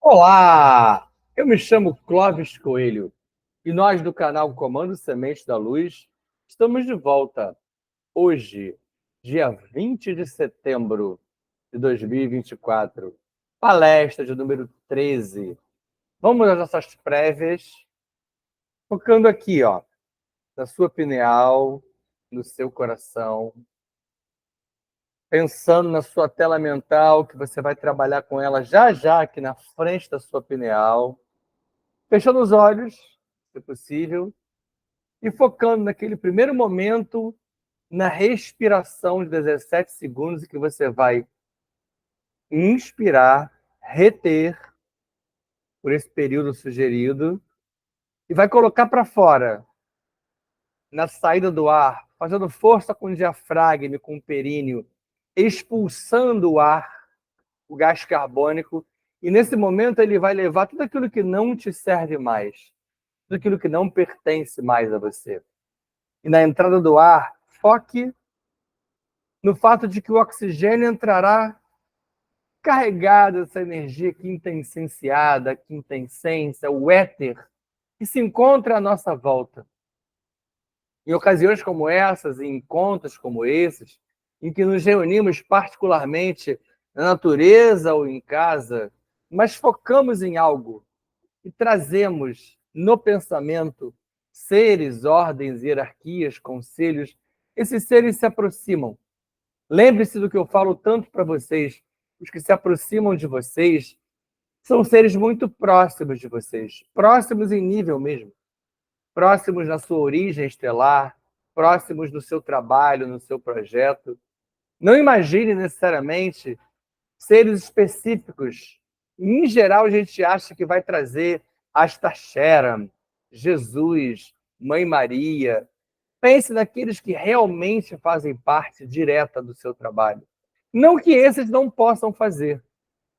Olá! Eu me chamo Clóvis Coelho e nós do canal Comando Semente da Luz estamos de volta hoje, dia 20 de setembro de 2024, palestra de número 13. Vamos às nossas prévias, focando aqui, ó, na sua pineal, no seu coração, pensando na sua tela mental, que você vai trabalhar com ela já já aqui na frente da sua pineal. Fechando os olhos, se possível, e focando naquele primeiro momento, na respiração de 17 segundos, em que você vai inspirar, reter por esse período sugerido, e vai colocar para fora, na saída do ar, fazendo força com o diafragma, com o períneo, expulsando o ar, o gás carbônico, e nesse momento ele vai levar tudo aquilo que não te serve mais, tudo aquilo que não pertence mais a você. E na entrada do ar, foque no fato de que o oxigênio entrará carregado dessa energia quintessenciada, quintessência, o éter, que se encontra à nossa volta. Em ocasiões como essas, em encontros como esses, em que nos reunimos particularmente na natureza ou em casa, mas focamos em algo e trazemos no pensamento seres, ordens, hierarquias, conselhos, esses seres se aproximam. Lembre-se do que eu falo tanto para vocês. Os que se aproximam de vocês são seres muito próximos de vocês, próximos em nível mesmo, próximos na sua origem estelar, próximos no seu trabalho, no seu projeto. Não imagine necessariamente seres específicos. Em geral, a gente acha que vai trazer Astaxera, Jesus, Mãe Maria. Pense naqueles que realmente fazem parte direta do seu trabalho. Não que esses não possam fazer,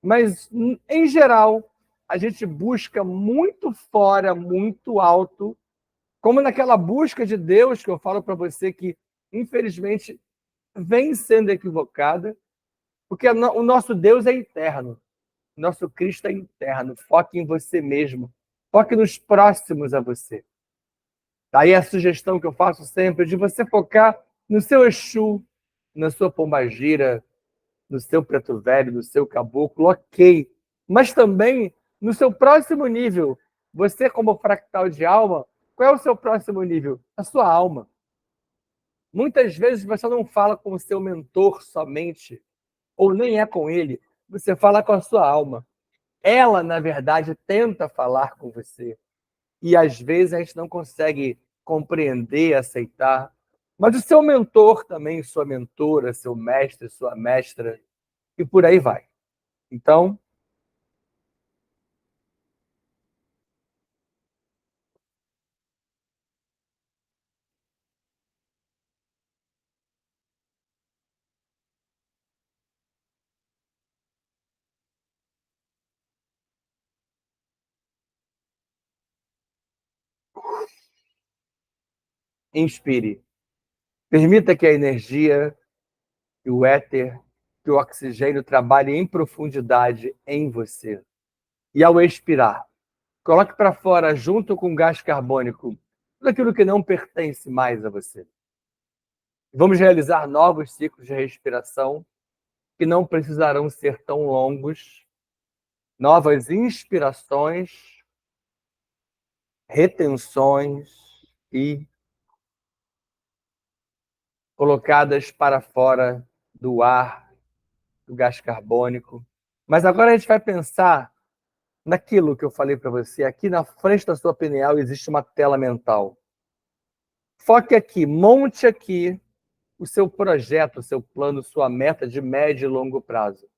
mas, em geral, a gente busca muito fora, muito alto, como naquela busca de Deus que eu falo para você que, infelizmente, vem sendo equivocada, porque o nosso Deus é eterno, o nosso Cristo é eterno. Foque em você mesmo, foque nos próximos a você. Daí a sugestão que eu faço sempre de você focar no seu Exu, na sua pombagira, no seu preto velho, no seu caboclo, ok. Mas também no seu próximo nível. Você, como fractal de alma, qual é o seu próximo nível? A sua alma. Muitas vezes você não fala com o seu mentor somente, ou nem é com ele, você fala com a sua alma. Ela, na verdade, tenta falar com você. E às vezes a gente não consegue compreender, aceitar. Mas o seu mentor também, sua mentora, seu mestre, sua mestra, e por aí vai. Então, inspire. Permita que a energia, que o éter, que o oxigênio trabalhe em profundidade em você. E ao expirar, coloque para fora, junto com o gás carbônico, tudo aquilo que não pertence mais a você. Vamos realizar novos ciclos de respiração que não precisarão ser tão longos, novas inspirações, retenções e colocadas para fora do ar, do gás carbônico. Mas agora a gente vai pensar naquilo que eu falei para você. Aqui na frente da sua pineal existe uma tela mental. Foque aqui, monte aqui o seu projeto, o seu plano, sua meta de médio e longo prazo.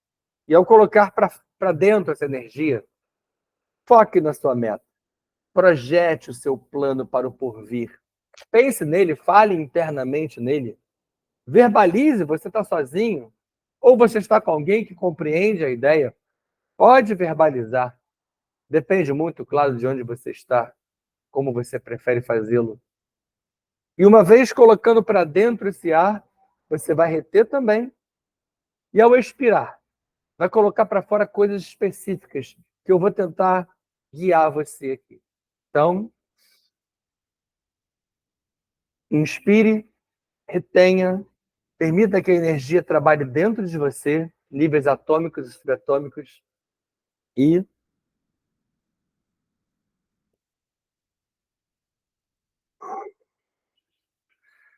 E ao colocar para dentro essa energia, foque na sua meta. Projete o seu plano para o porvir. Pense nele, fale internamente nele. Verbalize, você está sozinho? Ou você está com alguém que compreende a ideia? Pode verbalizar. Depende muito, claro, de onde você está, como você prefere fazê-lo. E uma vez colocando para dentro esse ar, você vai reter também. E ao expirar, vai colocar para fora coisas específicas que eu vou tentar guiar você aqui. Então, inspire, retenha, permita que a energia trabalhe dentro de você, níveis atômicos e subatômicos, e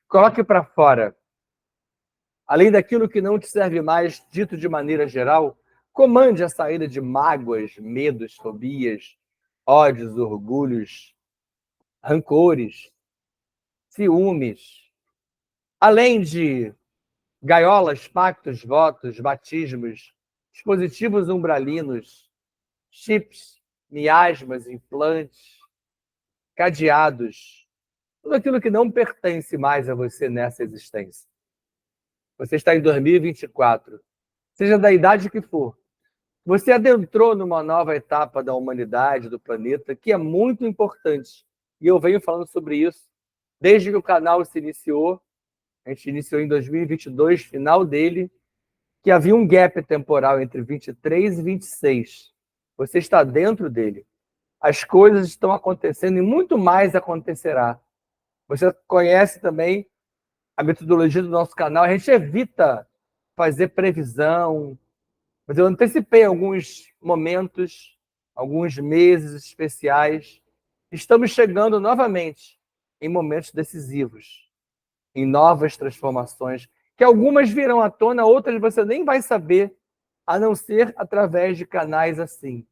coloque para fora. Além daquilo que não te serve mais, dito de maneira geral, comande a saída de mágoas, medos, fobias, ódios, orgulhos, rancores, ciúmes, além de gaiolas, pactos, votos, batismos, dispositivos umbralinos, chips, miasmas, implantes, cadeados, tudo aquilo que não pertence mais a você nessa existência. Você está em 2024, seja da idade que for. Você adentrou numa nova etapa da humanidade, do planeta, que é muito importante. E eu venho falando sobre isso desde que o canal se iniciou. A gente iniciou em 2022, final dele, que havia um gap temporal entre 23 e 26. Você está dentro dele. As coisas estão acontecendo e muito mais acontecerá. Você conhece também a metodologia do nosso canal. A gente evita fazer previsão, mas eu antecipei alguns momentos, alguns meses especiais. Estamos chegando novamente em momentos decisivos, em novas transformações, que algumas virão à tona, outras você nem vai saber, a não ser através de canais assim,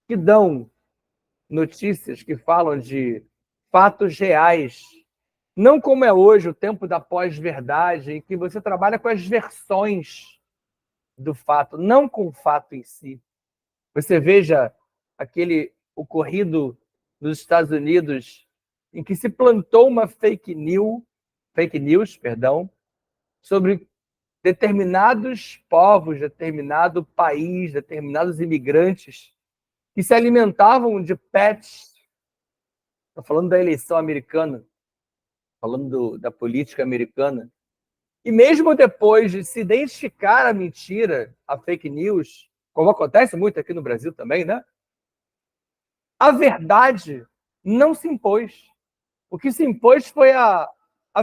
que dão notícias, que falam de fatos reais, não como é hoje, o tempo da pós-verdade, em que você trabalha com as versões do fato, não com o fato em si. Você veja aquele ocorrido nos Estados Unidos, em que se plantou uma fake news, sobre determinados povos, determinado país, determinados imigrantes que se alimentavam de pets. Estou falando da eleição americana, falando da política americana. E mesmo depois de se identificar a mentira, a fake news, como acontece muito aqui no Brasil também, né? A verdade não se impôs. O que se impôs foi a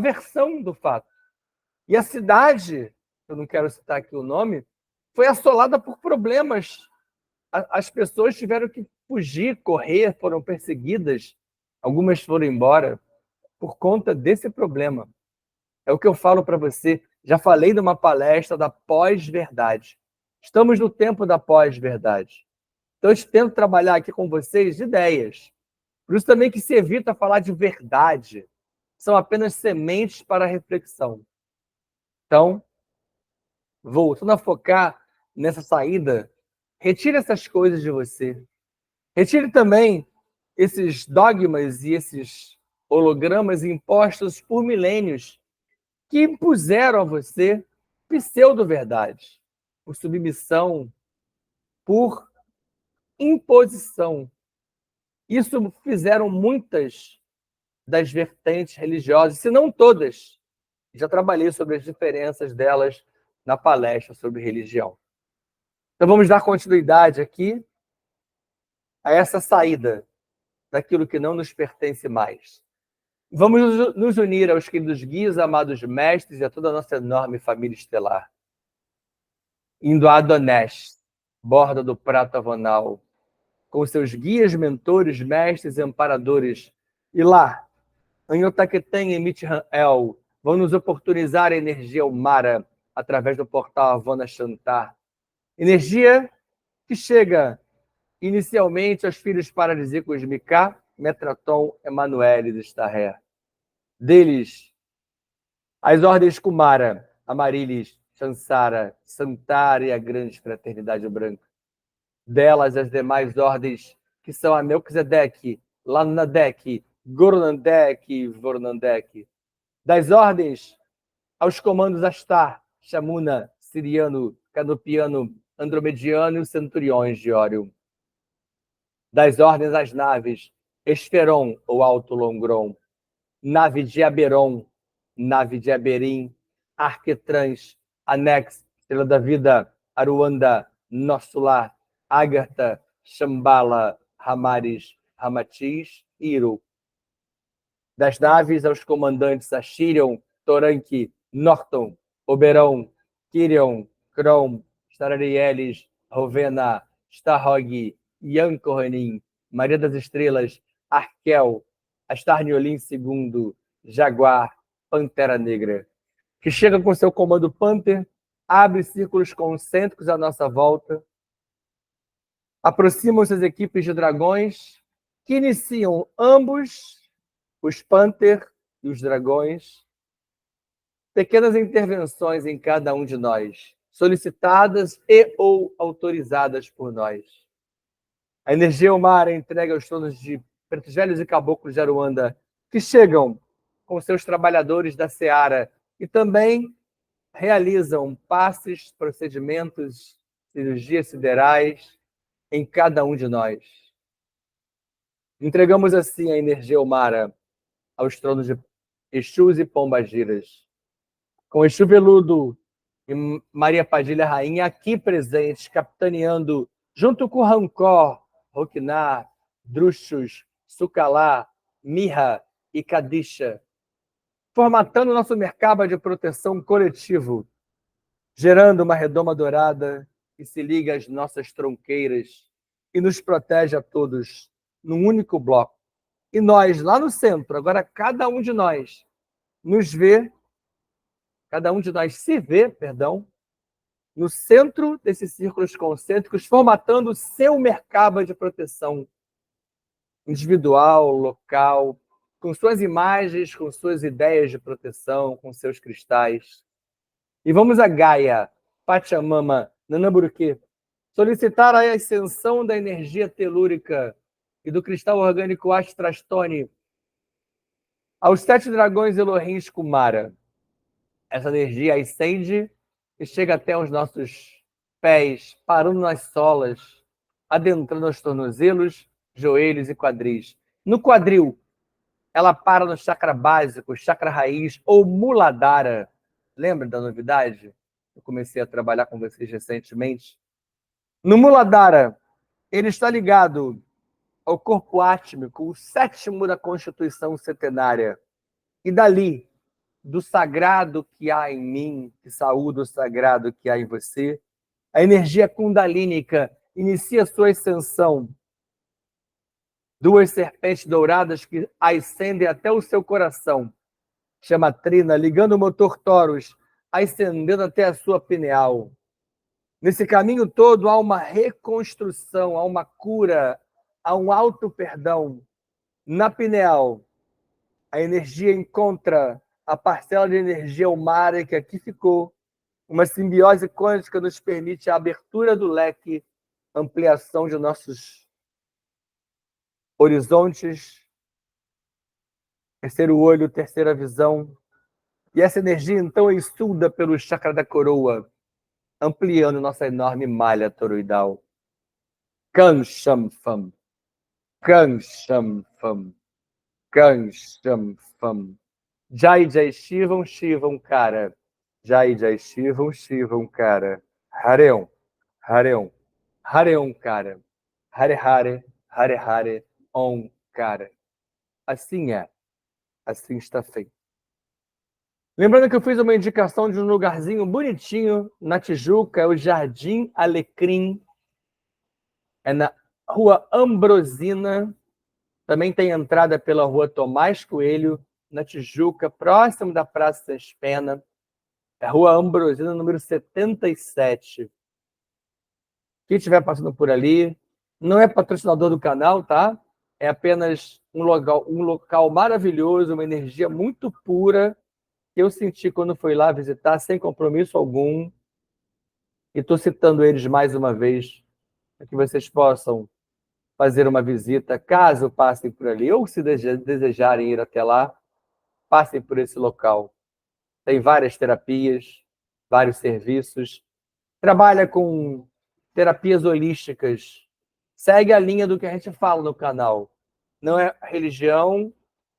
versão do fato. E a cidade, eu não quero citar aqui o nome, foi assolada por problemas. As pessoas tiveram que fugir, correr, foram perseguidas. Algumas foram embora por conta desse problema. É o que eu falo para você. Já falei numa palestra da pós-verdade. Estamos no tempo da pós-verdade. Então, eu tento trabalhar aqui com vocês ideias. Por isso também que se evita falar de verdade. São apenas sementes para reflexão. Então, voltando a focar nessa saída, retire essas coisas de você. Retire também esses dogmas e esses hologramas impostos por milênios que impuseram a você pseudo-verdade, por submissão, por imposição. Isso fizeram muitas das vertentes religiosas, se não todas. Já trabalhei sobre as diferenças delas na palestra sobre religião. Então vamos dar continuidade aqui a essa saída daquilo que não nos pertence mais. Vamos nos unir aos queridos guias, amados mestres e a toda a nossa enorme família estelar. Indo a Adonés, borda do prato avonal, com seus guias, mentores, mestres e amparadores. E lá, em Otaquetem e Mitran-El, vão nos oportunizar a energia Umara através do portal Havana Shantar. Energia que chega inicialmente aos filhos paradisíacos de Micá, Metraton, Emanuel e Estarré. Deles, as ordens Kumara, Amarilis, Chansara, Santara e a grande fraternidade branca. Delas, as demais ordens, que são a Melquisedeque, Lanadek, Gornandek e Vornandek. Das ordens aos comandos Astar, Chamuna, Siriano, Canopiano, Andromediano e os centuriões de Órion. Das ordens às naves, Esferon, ou Alto Longron, nave de Aberon, nave de Aberim, Arquetrans, Anex, Estrela da Vida, Aruanda, Nosso Lar, Ágata, Shambhala, Ramaris, Ramatis e Iru. Das naves aos comandantes Ashirion, Toranque, Norton, Oberon, Kirion, Krom, Stararielis, Rovena, Starhog, Yankohanin, Maria das Estrelas, Arkel, Astarniolin II, Jaguar, Pantera Negra, que chega com seu comando Panther, abre círculos concêntricos à nossa volta, aproximam-se as equipes de dragões, que iniciam ambos, os Panther e os dragões, pequenas intervenções em cada um de nós, solicitadas e ou autorizadas por nós. A energia humana entrega aos tronos de pretos velhos e caboclos de Aruanda, que chegam com seus trabalhadores da seara e também realizam passes, procedimentos, cirurgias siderais em cada um de nós. Entregamos assim a energia humana aos tronos de Exus e Pombagiras. Com Exu Veludo e Maria Padilha Rainha aqui presentes, capitaneando, junto com Rancor, Roquinar, Druxus, Sucalá, Mirra e Kadisha, formatando nosso mercado de proteção coletivo, gerando uma redoma dourada que se liga às nossas tronqueiras e nos protege a todos num único bloco. E nós, lá no centro, agora cada um de nós nos vê, cada um de nós se vê, perdão, no centro desses círculos concêntricos, formatando o seu mercado de proteção individual, local, com suas imagens, com suas ideias de proteção, com seus cristais. E vamos a Gaia, Pachamama, Nanamburuque, solicitar a ascensão da energia telúrica e do cristal orgânico Astrastone aos 7 dragões Elohim Kumara. Essa energia ascende e chega até os nossos pés, parando nas solas, adentrando os tornozelos, joelhos e quadris. No quadril, ela para no chakra básico, chakra raiz ou Muladhara. Lembra da novidade? Eu comecei a trabalhar com vocês recentemente. No Muladhara, ele está ligado ao corpo átmico, o 7º da Constituição Centenária. E dali, do sagrado que há em mim, que saúda o sagrado que há em você, a energia kundalínica inicia sua ascensão. 2 serpentes douradas que ascendem até o seu coração, chama Trina, ligando o motor Taurus, ascendendo até a sua pineal. Nesse caminho todo há uma reconstrução, há uma cura, há um auto-perdão. Na pineal, a energia encontra a parcela de energia humana que aqui ficou. Uma simbiose quântica nos permite a abertura do leque, ampliação de nossos horizontes, terceiro olho, terceira visão. E essa energia, então, exuda pelo chakra da coroa, ampliando nossa enorme malha toroidal. Kansham Fam, Kansham Fam, Kansham Fam. Jai Jai Shivam, Shivam Kara. Jai Jai Shivam, Shivam Kara. Hareon, Hareon, Hareon Kara. Hare Hare, Hare Hare, Om Kara. Assim é, assim está feito. Lembrando que eu fiz uma indicação de um lugarzinho bonitinho na Tijuca, é o Jardim Alecrim, é na Rua Ambrosina, também tem entrada pela Rua Tomás Coelho, na Tijuca, próximo da Praça Sens Pena, é Rua Ambrosina, número 77. Quem estiver passando por ali, não é patrocinador do canal, tá? É apenas um local maravilhoso, uma energia muito pura, que eu senti quando fui lá visitar, sem compromisso algum. E estou citando eles mais uma vez, para que vocês possam fazer uma visita, caso passem por ali, ou se desejarem ir até lá, passem por esse local. Tem várias terapias, vários serviços. Trabalha com terapias holísticas. Segue a linha do que a gente fala no canal. Não é religião,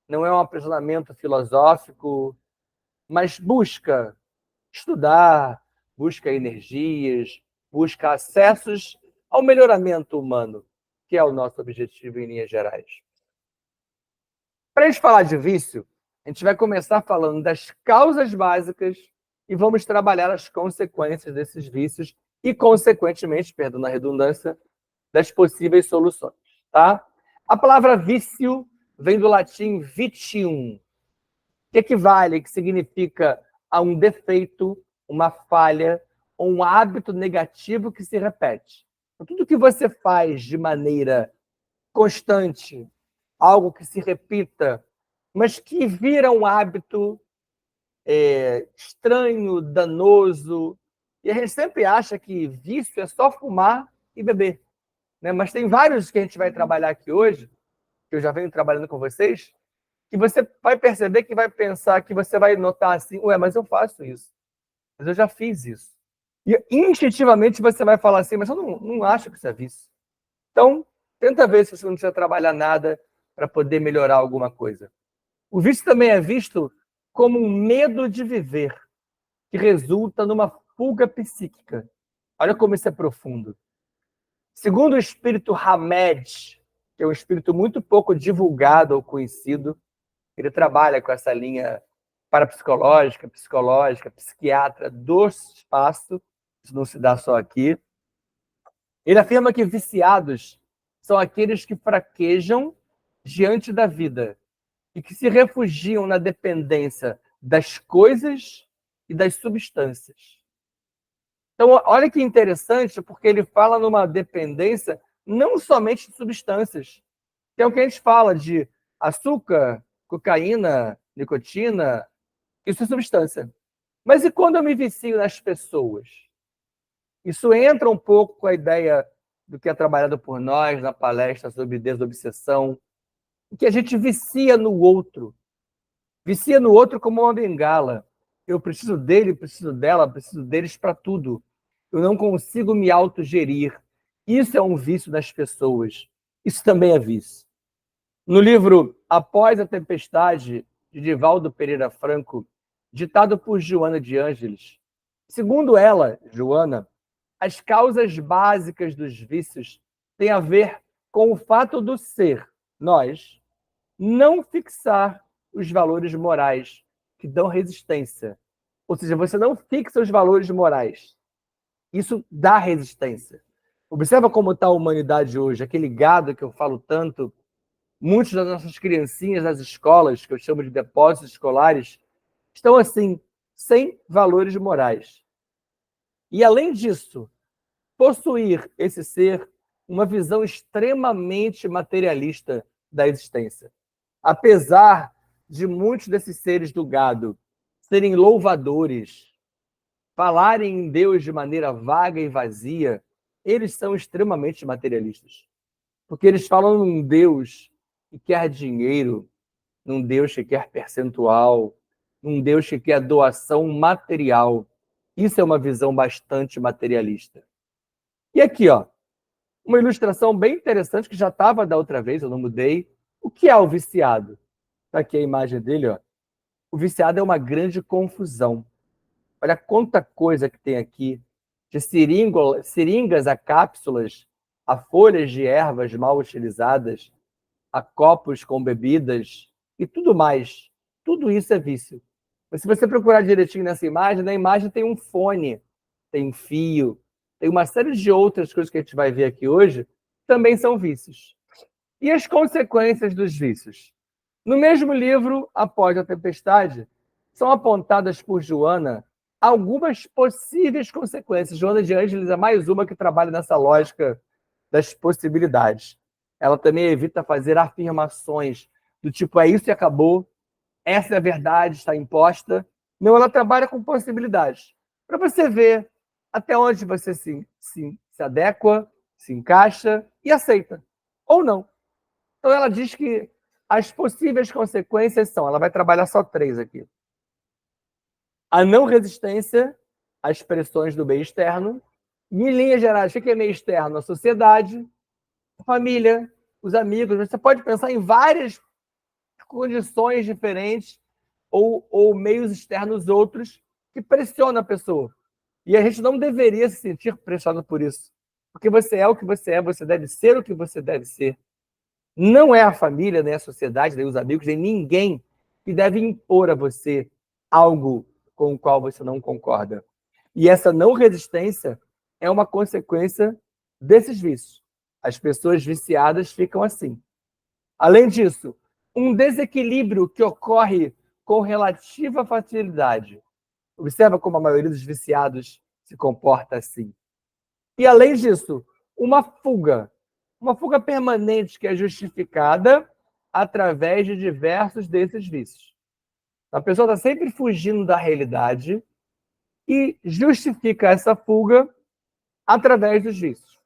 não é um aprisionamento filosófico, mas busca estudar, busca energias, busca acessos ao melhoramento humano. que é o nosso objetivo em linhas gerais. Para a gente falar de vício, a gente vai começar falando das causas básicas e vamos trabalhar as consequências desses vícios e, consequentemente, perdão a redundância, das possíveis soluções. Tá? A palavra vício vem do latim vitium, que equivale, que significa a um defeito, uma falha ou um hábito negativo que se repete. Então, tudo que você faz de maneira constante, algo que se repita, mas que vira um hábito estranho, danoso. E a gente sempre acha que vício é só fumar e beber. Né? Mas tem vários que a gente vai trabalhar aqui hoje, que eu já venho trabalhando com vocês, que você vai perceber que vai pensar, que você vai notar assim, ué, mas eu faço isso. Mas eu já fiz isso. E instintivamente você vai falar assim, mas eu não acho que isso é vício. Então, tenta ver se você não precisa trabalhar nada para poder melhorar alguma coisa. O vício também é visto como um medo de viver, que resulta numa fuga psíquica. Olha como isso é profundo. Segundo o espírito Hamed, que é um espírito muito pouco divulgado ou conhecido, ele trabalha com essa linha parapsicológica, psicológica, psiquiatra do espaço, isso não se dá só aqui. Ele afirma que viciados são aqueles que fraquejam diante da vida e que se refugiam na dependência das coisas e das substâncias. Então, olha que interessante, porque ele fala numa dependência não somente de substâncias, que é o que a gente fala de açúcar, cocaína, nicotina, isso é substância. Mas e quando eu me vicio nas pessoas? Isso entra um pouco com a ideia do que é trabalhado por nós na palestra sobre desobsessão, que a gente vicia no outro. Vicia no outro como uma bengala. Eu preciso dele, preciso dela, preciso deles para tudo. Eu não consigo me autogerir. Isso é um vício das pessoas. Isso também é vício. No livro Após a Tempestade, de Divaldo Pereira Franco, ditado por Joana de Ângeles, segundo ela, Joana, as causas básicas dos vícios têm a ver com o fato do ser, nós, não fixar os valores morais que dão resistência. Ou seja, você não fixa os valores morais. Isso dá resistência. Observa como está a humanidade hoje, aquele gado que eu falo tanto. Muitas das nossas criancinhas nas escolas, que eu chamo de depósitos escolares, estão assim, sem valores morais. E, além disso, possuir esse ser uma visão extremamente materialista da existência. Apesar de muitos desses seres do gado serem louvadores, falarem em Deus de maneira vaga e vazia, eles são extremamente materialistas. Porque eles falam num Deus que quer dinheiro, num Deus que quer percentual, num Deus que quer doação material. Isso é uma visão bastante materialista. E aqui, ó, uma ilustração bem interessante que já estava da outra vez, eu não mudei. O que é o viciado? Está aqui a imagem dele, ó. O viciado é uma grande confusão. Olha quanta coisa que tem aqui, de seringas a cápsulas, a folhas de ervas mal utilizadas, a copos com bebidas e tudo mais. Tudo isso é vício. Mas se você procurar direitinho nessa imagem, na imagem tem um fone, tem fio, tem uma série de outras coisas que a gente vai ver aqui hoje, também são vícios. E as consequências dos vícios? No mesmo livro, Após a Tempestade, são apontadas por Joana algumas possíveis consequências. Joana de Ângeles é mais uma que trabalha nessa lógica das possibilidades. Ela também evita fazer afirmações do tipo, é isso e acabou, essa é a verdade, está imposta. Não, ela trabalha com possibilidades. Para você ver até onde você se adequa, se encaixa e aceita. Ou não. Então ela diz que as possíveis consequências são, ela vai trabalhar só 3 aqui. A não resistência às pressões do meio externo. E, em linhas gerais, o que é meio externo? A sociedade, a família, os amigos. Você pode pensar em várias condições diferentes ou meios externos outros que pressionam a pessoa. E a gente não deveria se sentir pressionado por isso. Porque você é o que você é, você deve ser o que você deve ser. Não é a família, nem a sociedade, nem os amigos, nem ninguém que deve impor a você algo com o qual você não concorda. E essa não resistência é uma consequência desses vícios. As pessoas viciadas ficam assim. Além disso, um desequilíbrio que ocorre com relativa facilidade. Observa como a maioria dos viciados se comporta assim. E, além disso, uma fuga permanente que é justificada através de diversos desses vícios. A pessoa está sempre fugindo da realidade e justifica essa fuga através dos vícios.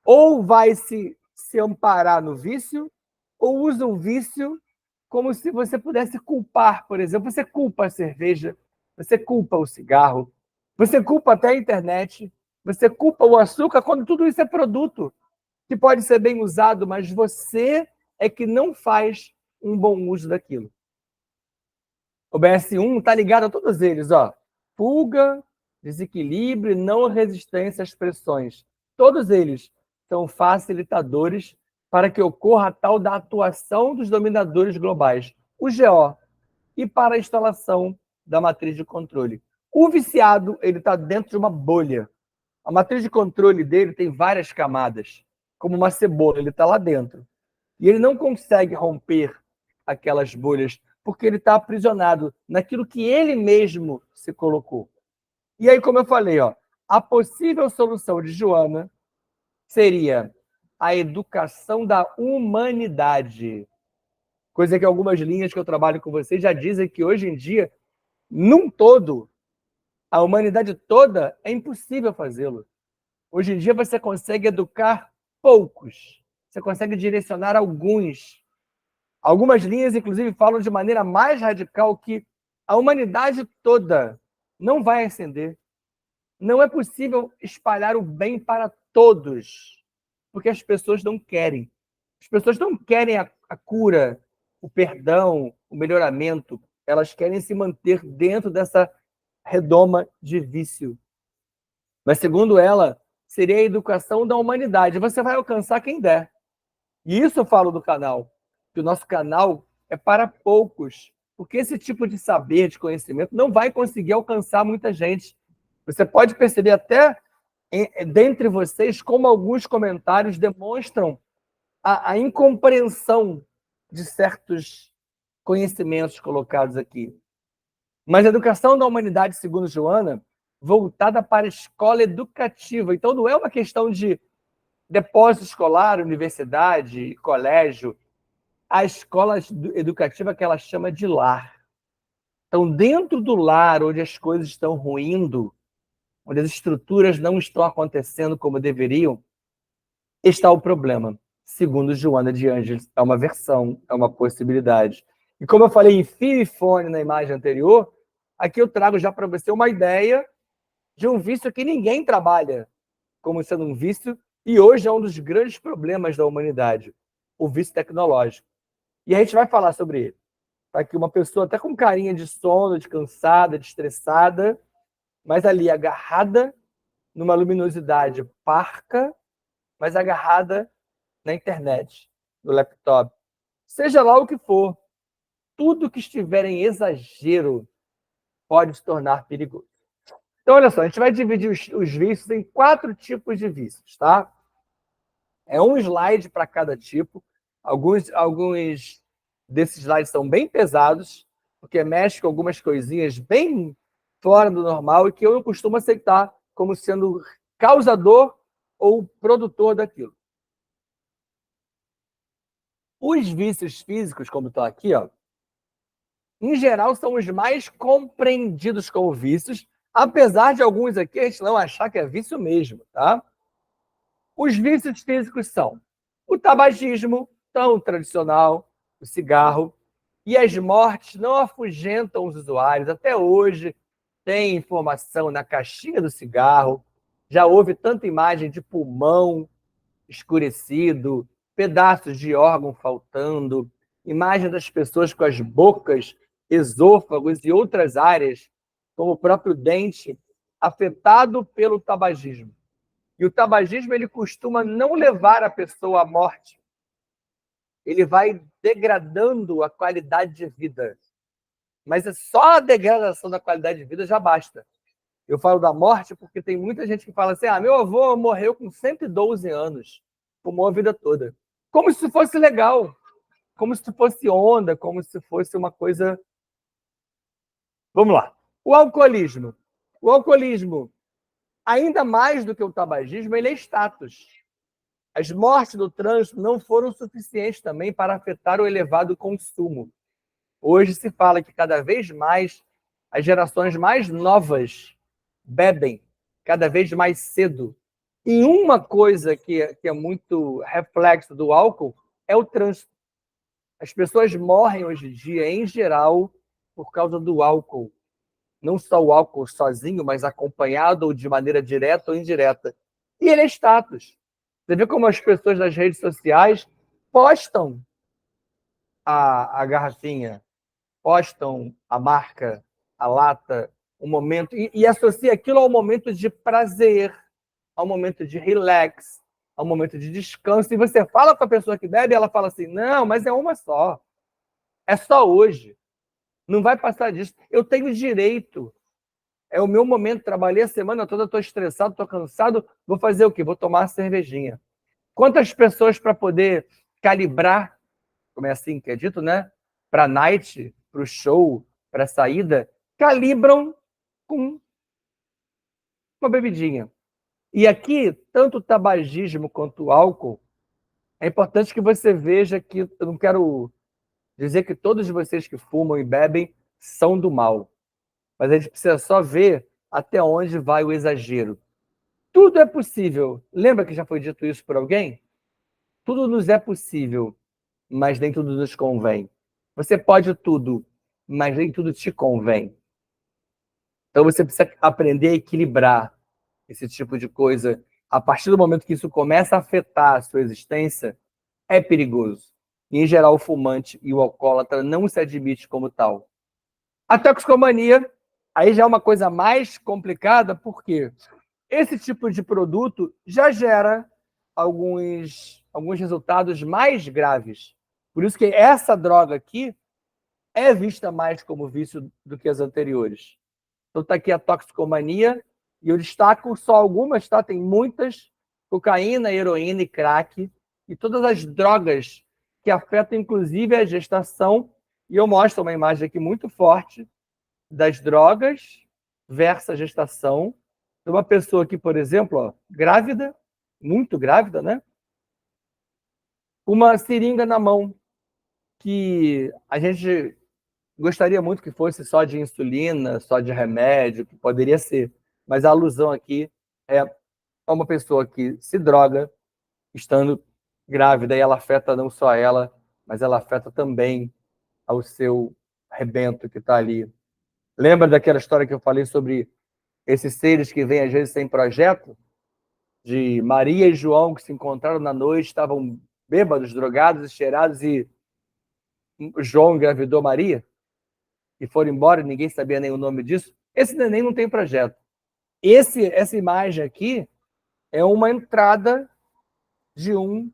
Ou vai se amparar no vício, ou usa o vício como se você pudesse culpar, por exemplo. Você culpa a cerveja, você culpa o cigarro, você culpa até a internet, você culpa o açúcar, quando tudo isso é produto que pode ser bem usado, mas você é que não faz um bom uso daquilo. O BS1 está ligado a todos eles, ó. Fuga, desequilíbrio, não resistência às pressões. Todos eles são facilitadores para que ocorra a tal da atuação dos dominadores globais, o GO, e para a instalação da matriz de controle. O viciado, ele está dentro de uma bolha. A matriz de controle dele tem várias camadas, como uma cebola, ele está lá dentro. E ele não consegue romper aquelas bolhas, porque ele está aprisionado naquilo que ele mesmo se colocou. E aí, como eu falei, ó, a possível solução de Joana seria a educação da humanidade. Coisa que algumas linhas que eu trabalho com vocês já dizem que hoje em dia, num todo, a humanidade toda, é impossível fazê-lo. Hoje em dia você consegue educar poucos, você consegue direcionar alguns. Algumas linhas, inclusive, falam de maneira mais radical que a humanidade toda não vai ascender. Não é possível espalhar o bem para todos, porque as pessoas não querem. As pessoas não querem a cura, o perdão, o melhoramento. Elas querem se manter dentro dessa redoma de vício. Mas, segundo ela, seria a educação da humanidade. Você vai alcançar quem der. E isso eu falo do canal, que o nosso canal é para poucos, porque esse tipo de saber, de conhecimento, não vai conseguir alcançar muita gente. Você pode perceber até dentre vocês como alguns comentários demonstram a incompreensão de certos conhecimentos colocados aqui. Mas a educação da humanidade, segundo Joana, voltada para a escola educativa. Então, não é uma questão de depósito escolar, universidade, colégio. A escola educativa que ela chama de lar. Então, dentro do lar, onde as coisas estão ruindo, onde as estruturas não estão acontecendo como deveriam, está o problema. Segundo Joana de Ângeles, é uma versão, é uma possibilidade. E como eu falei em fio e fone na imagem anterior, aqui eu trago já para você uma ideia de um vício que ninguém trabalha como sendo um vício, e hoje é um dos grandes problemas da humanidade, o vício tecnológico. E a gente vai falar sobre ele. Tá aqui uma pessoa até com carinha de sono, de cansada, de estressada, mas ali agarrada numa luminosidade parca, mas agarrada na internet, no laptop. Seja lá o que for, tudo que estiver em exagero pode se tornar perigoso. Então, olha só, a gente vai dividir os vícios em 4 tipos de vícios, tá? É um slide para cada tipo. Alguns desses slides são bem pesados, porque mexe com algumas coisinhas bem fora do normal e que eu não costumo aceitar como sendo causador ou produtor daquilo. Os vícios físicos, como estão aqui, ó, em geral, são os mais compreendidos como vícios, apesar de alguns aqui a gente não achar que é vício mesmo, tá? Os vícios físicos são o tabagismo, tão tradicional, o cigarro, e as mortes não afugentam os usuários. Até hoje tem informação na caixinha do cigarro, já houve tanta imagem de pulmão escurecido, pedaços de órgão faltando, imagem das pessoas com as bocas, esôfagos e outras áreas, como o próprio dente, afetado pelo tabagismo. E o tabagismo, ele costuma não levar a pessoa à morte. Ele vai degradando a qualidade de vida. Mas é só a degradação da qualidade de vida já basta. Eu falo da morte porque tem muita gente que fala assim, meu avô morreu com 112 anos, fumou a vida toda. Como se fosse legal, como se fosse onda, como se fosse uma coisa... Vamos lá. O alcoolismo. O alcoolismo, ainda mais do que o tabagismo, ele é status. As mortes do trânsito não foram suficientes também para afetar o elevado consumo. Hoje se fala que cada vez mais as gerações mais novas bebem cada vez mais cedo. E uma coisa que é muito reflexo do álcool é o trânsito. As pessoas morrem hoje em dia, em geral, por causa do álcool. Não só o álcool sozinho, mas acompanhado ou de maneira direta ou indireta. E ele é status. Você vê como as pessoas nas redes sociais postam a garrafinha, postam a marca, a lata, um momento, e associa aquilo ao momento de prazer, ao momento de relax, ao momento de descanso. E você fala com a pessoa que bebe, ela fala assim, não, mas é uma só. É só hoje. Não vai passar disso. Eu tenho direito. É o meu momento. Trabalhei a semana toda, estou estressado, estou cansado. Vou fazer o quê? Vou tomar uma cervejinha. Quantas pessoas para poder calibrar, como é assim que é dito, né? Para a night, para o show, para a saída, calibram com uma bebidinha. E aqui, tanto o tabagismo quanto o álcool, é importante que você veja que eu não quero dizer que todos vocês que fumam e bebem são do mal. Mas a gente precisa só ver até onde vai o exagero. Tudo é possível. Lembra que já foi dito isso por alguém? Tudo nos é possível, mas nem tudo nos convém. Você pode tudo, mas nem tudo te convém. Então você precisa aprender a equilibrar esse tipo de coisa. A partir do momento que isso começa a afetar a sua existência, é perigoso. E, em geral, o fumante e o alcoólatra não se admite como tal. A toxicomania, aí já é uma coisa mais complicada, porque esse tipo de produto já gera alguns resultados mais graves. Por isso que essa droga aqui é vista mais como vício do que as anteriores. Então está aqui a toxicomania, e eu destaco só algumas, tá? Tem muitas: cocaína, heroína e crack, e todas as drogas que afetam inclusive a gestação. E eu mostro uma imagem aqui muito forte das drogas versus a gestação de uma pessoa que, por exemplo, grávida, muito grávida, né? Uma seringa na mão, que a gente gostaria muito que fosse só de insulina, só de remédio, que poderia ser. Mas a alusão aqui é uma pessoa que se droga estando grávida, e ela afeta não só ela, mas ela afeta também ao seu rebento que está ali. Lembra daquela história que eu falei sobre esses seres que vêm às vezes sem projeto? De Maria e João que se encontraram na noite, estavam bêbados, drogados e cheirados, e João engravidou Maria? E foram embora, ninguém sabia nem o nome disso. Esse neném não tem projeto. Essa imagem aqui é uma entrada de um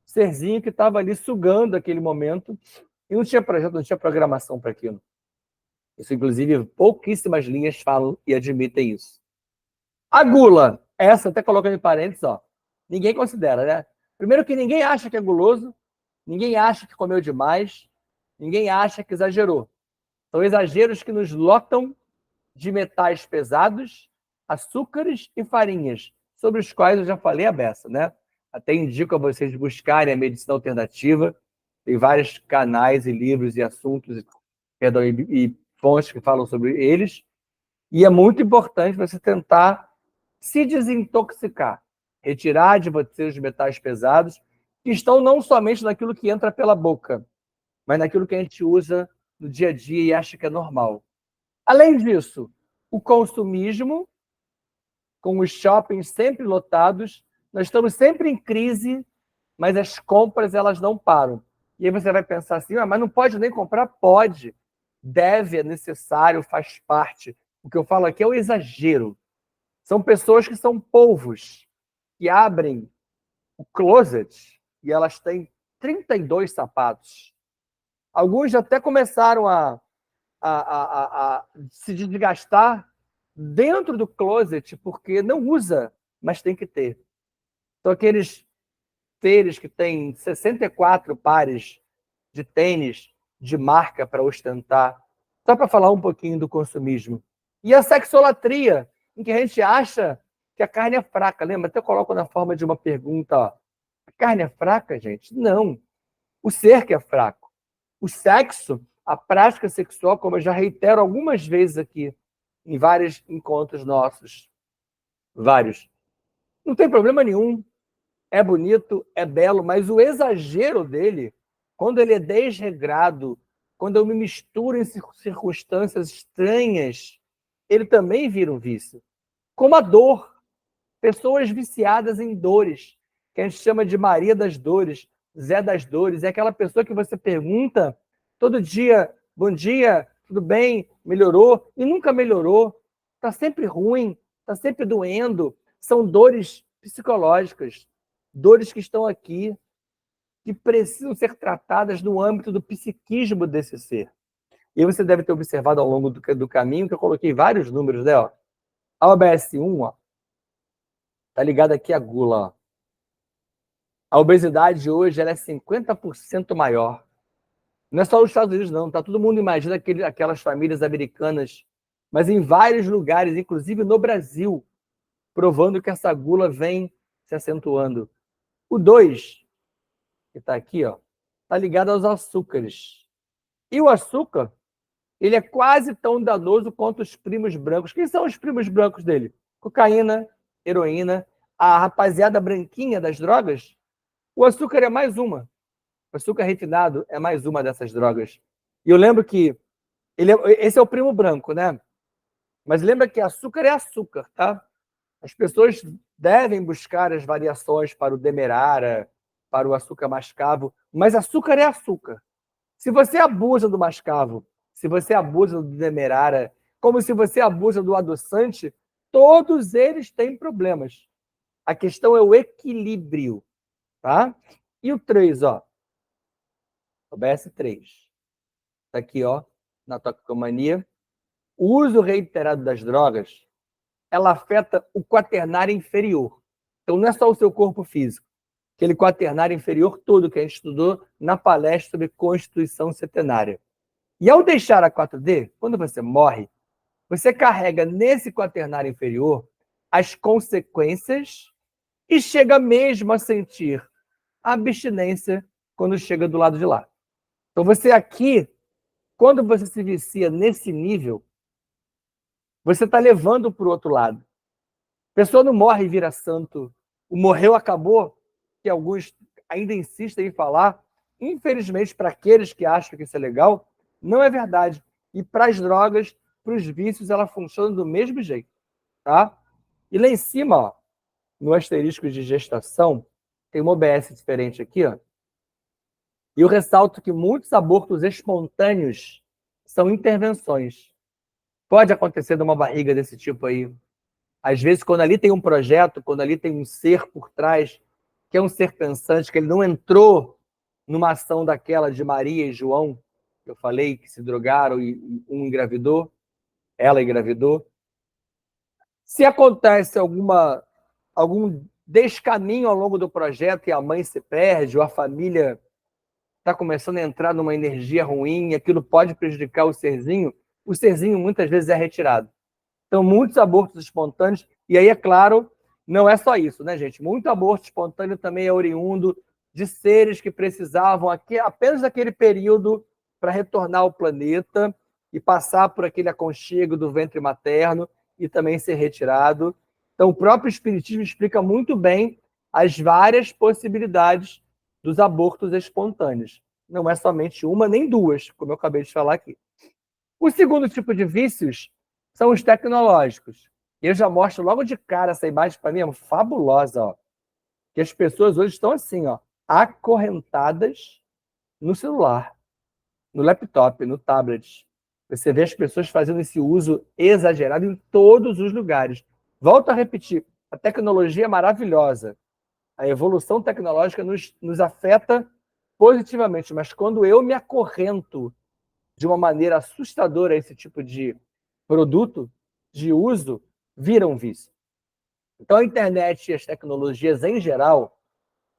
serzinho que estava ali sugando aquele momento e não tinha projeto, não tinha programação para aquilo. Isso, inclusive, pouquíssimas linhas falam e admitem isso. A gula, essa até coloca em parênteses, ó. Ninguém considera, né? Primeiro que ninguém acha que é guloso, ninguém acha que comeu demais, ninguém acha que exagerou. São exageros que nos lotam de metais pesados, açúcares e farinhas, sobre os quais eu já falei a beça, né? Até indico a vocês buscarem a medicina alternativa. Tem vários canais e livros e assuntos, perdão, e fontes que falam sobre eles. E é muito importante você tentar se desintoxicar, retirar de você os metais pesados, que estão não somente naquilo que entra pela boca, mas naquilo que a gente usa no dia a dia e acha que é normal. Além disso, o consumismo, com os shoppings sempre lotados, nós estamos sempre em crise, mas as compras elas não param. E aí você vai pensar assim, mas não pode nem comprar? Pode, deve, é necessário, faz parte. O que eu falo aqui é o exagero. São pessoas que são polvos. que abrem o closet e elas têm 32 sapatos. Alguns já até começaram a se desgastar dentro do closet porque não usa, mas tem que ter. São aqueles seres que têm 64 pares de tênis de marca para ostentar. Só para falar um pouquinho do consumismo. E a sexolatria, em que a gente acha que a carne é fraca. Lembra? Até coloco na forma de uma pergunta. Ó. A carne é fraca, gente? Não. O ser que é fraco. O sexo, a prática sexual, como eu já reitero algumas vezes aqui, em vários encontros nossos, vários, não tem problema nenhum, é bonito, é belo, mas o exagero dele, quando ele é desregrado, quando eu me misturo em circunstâncias estranhas, ele também vira um vício. Como a dor, pessoas viciadas em dores, que a gente chama de Maria das Dores, Zé das Dores, é aquela pessoa que você pergunta todo dia, bom dia, tudo bem, melhorou? E nunca melhorou, está sempre ruim, está sempre doendo, são dores psicológicas, dores que estão aqui, que precisam ser tratadas no âmbito do psiquismo desse ser. E você deve ter observado ao longo do caminho que eu coloquei vários números, né? Ó. A OBS1, ó, tá ligada aqui a gula, ó. A obesidade hoje ela é 50% maior. Não é só os Estados Unidos, não. Tá? Todo mundo imagina aquelas famílias americanas, mas em vários lugares, inclusive no Brasil, provando que essa gula vem se acentuando. O 2, que está aqui, ó, tá ligado aos açúcares. E o açúcar, ele é quase tão danoso quanto os primos brancos. Quem são os primos brancos dele? Cocaína, heroína, a rapaziada branquinha das drogas. O açúcar é mais uma. O açúcar refinado é mais uma dessas drogas. E eu lembro que esse é o primo branco, né? Mas lembra que açúcar é açúcar, tá? As pessoas devem buscar as variações para o demerara, para o açúcar mascavo, mas açúcar é açúcar. Se você abusa do mascavo, se você abusa do demerara, como se você abusa do adoçante, todos eles têm problemas. A questão é o equilíbrio, tá? E o 3, ó. O BS3. Tá aqui, ó, na toxicomania. O uso reiterado das drogas, ela afeta o quaternário inferior. Então, não é só o seu corpo físico. Aquele quaternário inferior todo que a gente estudou na palestra sobre Constituição Setenária. E ao deixar a 4D, quando você morre, você carrega nesse quaternário inferior as consequências e chega mesmo a sentir a abstinência quando chega do lado de lá. Então, você aqui, quando você se vicia nesse nível, você está levando para o outro lado. A pessoa não morre e vira santo. O morreu, acabou, que alguns ainda insistem em falar. Infelizmente, para aqueles que acham que isso é legal, não é verdade. E para as drogas, para os vícios, ela funciona do mesmo jeito. Tá? E lá em cima, ó, no asterisco de gestação, tem uma OBS diferente aqui. Ó. E eu ressalto que muitos abortos espontâneos são intervenções. Pode acontecer numa barriga desse tipo aí. Às vezes, quando ali tem um projeto, quando ali tem um ser por trás, que é um ser pensante, que ele não entrou numa ação daquela de Maria e João, que eu falei, que se drogaram e um engravidou, ela engravidou. Se acontece algum descaminho ao longo do projeto e a mãe se perde, ou a família está começando a entrar numa energia ruim, e aquilo pode prejudicar o serzinho muitas vezes é retirado. Então, muitos abortos espontâneos, e aí, é claro, não é só isso, né, gente? Muito aborto espontâneo também é oriundo de seres que precisavam apenas daquele período para retornar ao planeta e passar por aquele aconchego do ventre materno e também ser retirado. Então, o próprio Espiritismo explica muito bem as várias possibilidades dos abortos espontâneos. Não é somente uma nem duas, como eu acabei de falar aqui. O segundo tipo de vícios são os tecnológicos. Eu já mostro logo de cara essa imagem para mim, é fabulosa, ó. Que as pessoas hoje estão assim, ó, acorrentadas no celular, no laptop, no tablet. Você vê as pessoas fazendo esse uso exagerado em todos os lugares. Volto a repetir, A tecnologia é maravilhosa. A evolução tecnológica nos afeta positivamente, mas quando eu me acorrento de uma maneira assustadora a esse tipo de produto, de uso, vira um vício. Então, a internet e as tecnologias em geral,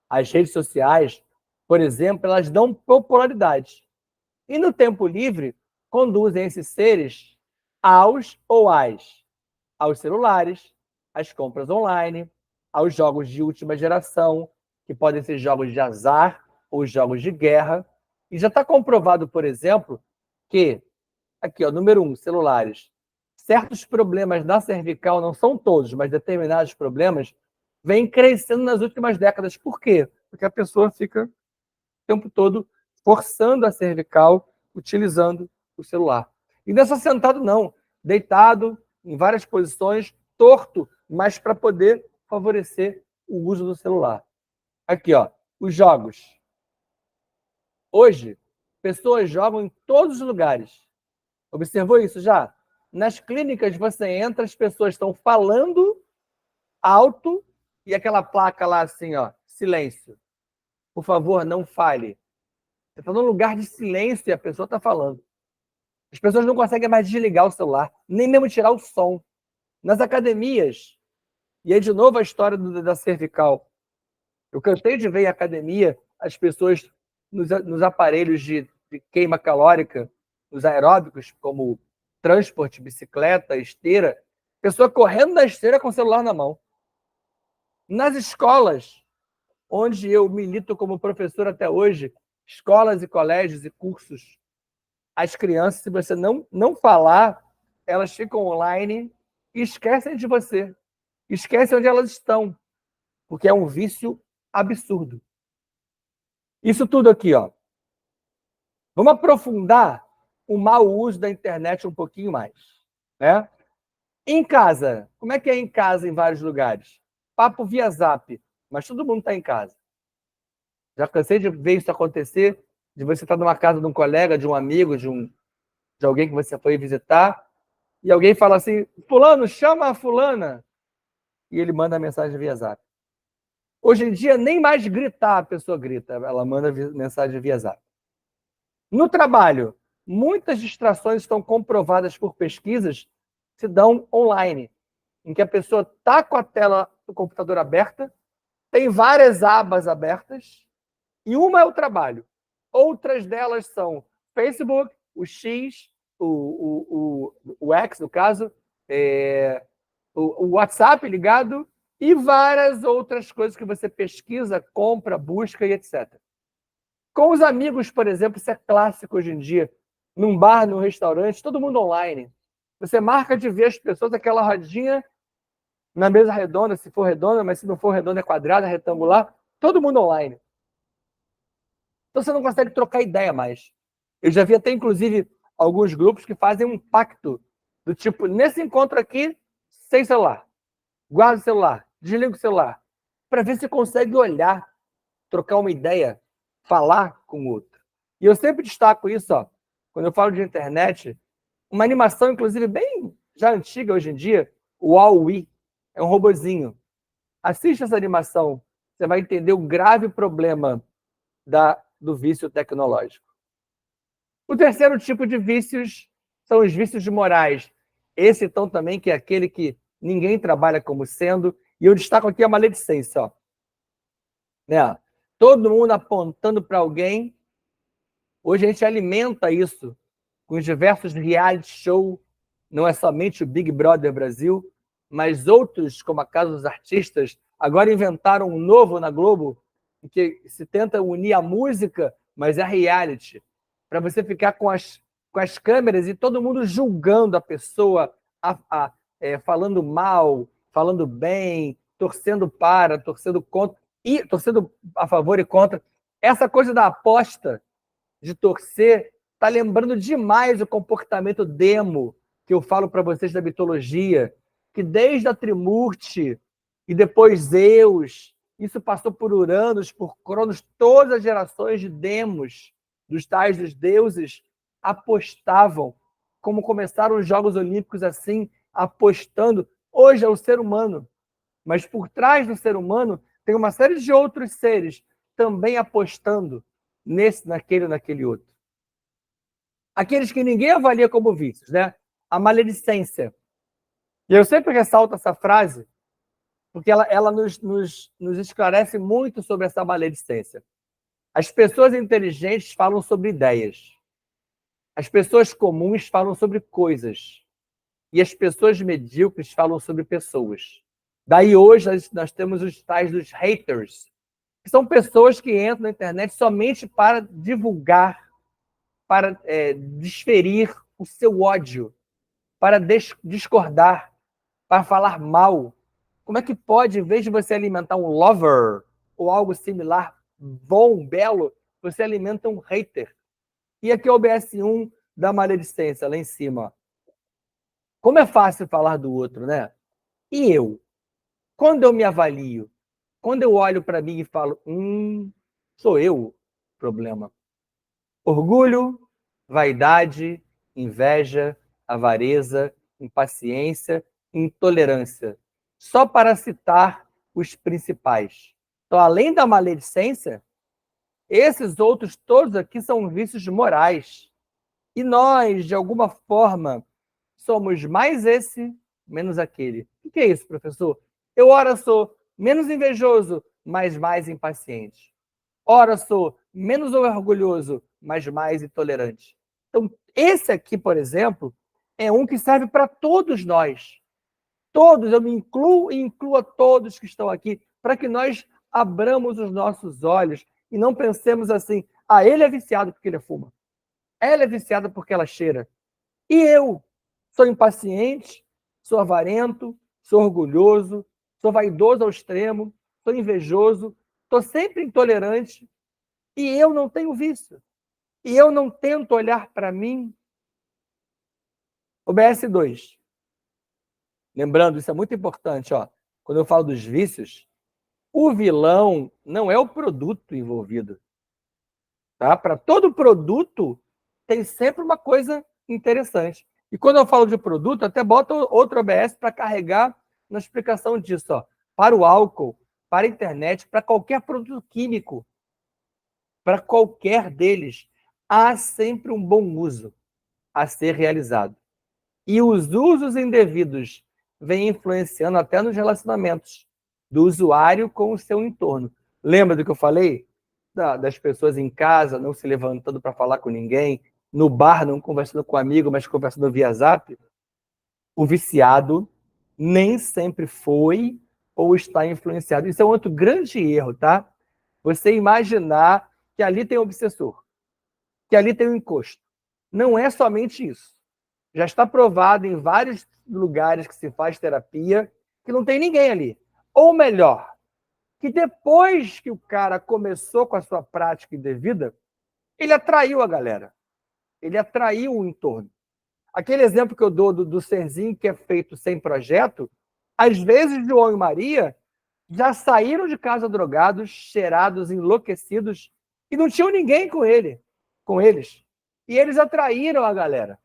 as redes sociais, por exemplo, elas dão popularidade. E no tempo livre, conduzem esses seres aos celulares, às compras online, aos jogos de última geração, que podem ser jogos de azar ou jogos de guerra. E já está comprovado, por exemplo, que, aqui, ó, número 1, celulares, certos problemas da cervical, não são todos, mas determinados problemas, vêm crescendo nas últimas décadas. Por quê? Porque a pessoa fica o tempo todo forçando a cervical, utilizando o celular. E não é só sentado, não. Deitado, em várias posições, torto, mas para poder favorecer o uso do celular. Aqui, ó, os jogos. Hoje, pessoas jogam em todos os lugares. Observou isso já? Nas clínicas você entra, as pessoas estão falando alto e aquela placa lá assim, ó, silêncio. Por favor, não fale. Você está num lugar de silêncio e a pessoa está falando. As pessoas não conseguem mais desligar o celular, nem mesmo tirar o som. Nas academias, e aí de novo a história da cervical. Eu cansei de ver em academia as pessoas nos aparelhos de queima calórica, nos aeróbicos, como transporte, bicicleta, esteira, pessoa correndo na esteira com o celular na mão. Nas escolas, onde eu milito como professor até hoje, escolas e colégios e cursos, as crianças, se você não falar, elas ficam online e esquecem de você. Esquecem onde elas estão, porque é um vício absurdo. Isso tudo aqui, ó. Vamos aprofundar o mau uso da internet um pouquinho mais, né? Em casa, como é que é em casa em vários lugares? Papo via Zap, mas todo mundo está em casa. Já cansei de ver isso acontecer, de você estar numa casa de um colega, de um amigo, de alguém que você foi visitar, e alguém fala assim, fulano, chama a fulana, e ele manda a mensagem via Zap. Hoje em dia, nem mais gritar a pessoa grita, ela manda mensagem via Zap. No trabalho, muitas distrações estão comprovadas por pesquisas se dão online, em que a pessoa está com a tela do computador aberta, tem várias abas abertas, e uma é o trabalho. Outras delas são Facebook, o X, o X, no caso, o WhatsApp ligado, e várias outras coisas que você pesquisa, compra, busca e etc. Com os amigos, por exemplo, isso é clássico hoje em dia. Num bar, num restaurante, todo mundo online. Você marca de ver as pessoas, aquela rodinha na mesa redonda, se for redonda, mas se não for redonda, é quadrada, é retangular, todo mundo online. Então você não consegue trocar ideia mais. Eu já vi até, inclusive, alguns grupos que fazem um pacto do tipo, nesse encontro aqui, sem celular. Guarda o celular, desliga o celular, para ver se consegue olhar, trocar uma ideia, falar com o outro. E eu sempre destaco isso, ó, quando eu falo de internet, uma animação, inclusive, bem já antiga hoje em dia, o Wall-E, é um robozinho. Assiste essa animação, você vai entender o grave problema do vício tecnológico. O terceiro tipo de vícios são os vícios morais. Esse, então, também, que é aquele que ninguém trabalha como sendo, e eu destaco aqui a maledicência, ó. Né? Todo mundo apontando para alguém. Hoje a gente alimenta isso com os diversos reality show, não é somente o Big Brother Brasil, mas outros, como a Casa dos Artistas, agora inventaram um novo na Globo, em que se tenta unir a música, mas é reality, para você ficar com as câmeras e todo mundo julgando a pessoa, falando mal, falando bem, torcendo para, torcendo contra, e torcendo a favor e contra. Essa coisa da aposta, de torcer, está lembrando demais o comportamento demo que eu falo para vocês da mitologia, que desde a Trimurti e depois Zeus, isso passou por Uranos, por Cronos, todas as gerações de demos, dos tais dos deuses, apostavam, como começaram os Jogos Olímpicos assim, apostando. Hoje é o ser humano. Mas por trás do ser humano tem uma série de outros seres também apostando nesse, naquele outro. Aqueles que ninguém avalia como vícios, né? A maledicência. E eu sempre ressalto essa frase, porque ela nos esclarece muito sobre essa maledicência. As pessoas inteligentes falam sobre ideias. As pessoas comuns falam sobre coisas. E as pessoas medíocres falam sobre pessoas. Daí hoje nós temos os tais dos haters, que são pessoas que entram na internet somente para divulgar, para desferir o seu ódio, para discordar, para falar mal. Como é que pode, em vez de você alimentar um lover ou algo similar, bom, belo, você alimenta um hater? E aqui é o BS1 da maledicência, lá em cima. Como é fácil falar do outro, né? E eu? Quando eu me avalio, quando eu olho para mim e falo, sou eu o problema. Orgulho, vaidade, inveja, avareza, impaciência, intolerância. Só para citar os principais. Então, além da maledicência, esses outros todos aqui são vícios morais. E nós, de alguma forma, somos mais esse, menos aquele. O que é isso, professor? Eu, ora, sou menos invejoso, mas mais impaciente. Ora, sou menos orgulhoso, mas mais intolerante. Então, esse aqui, por exemplo, é um que serve para todos nós. Todos, eu me incluo e incluo a todos que estão aqui, para que nós abramos os nossos olhos e não pensemos assim, ele é viciado porque ele fuma. Ela é viciada porque ela cheira. E eu sou impaciente, sou avarento, sou orgulhoso, sou vaidoso ao extremo, sou invejoso, estou sempre intolerante e eu não tenho vício. E eu não tento olhar para mim. O BS2. Lembrando, isso é muito importante, ó. Quando eu falo dos vícios, o vilão não é o produto envolvido. Tá? Para todo produto, tem sempre uma coisa interessante. E quando eu falo de produto, até boto outro OBS para carregar na explicação disso. Ó. Para o álcool, para a internet, para qualquer produto químico, para qualquer deles, há sempre um bom uso a ser realizado. E os usos indevidos vêm influenciando até nos relacionamentos do usuário com o seu entorno. Lembra do que eu falei? Das pessoas em casa não se levantando para falar com ninguém, no bar não conversando com amigo, mas conversando via Zap? O viciado nem sempre foi ou está influenciado. Isso é um outro grande erro, tá? Você imaginar que ali tem um obsessor, que ali tem um encosto. Não é somente isso. Já está provado em vários lugares que se faz terapia que não tem ninguém ali. Ou melhor, que depois que o cara começou com a sua prática indevida, ele atraiu a galera. Ele atraiu o entorno. Aquele exemplo que eu dou do serzinho que é feito sem projeto, às vezes João e Maria já saíram de casa drogados, cheirados, enlouquecidos, e não tinham ninguém com eles. E eles atraíram a galera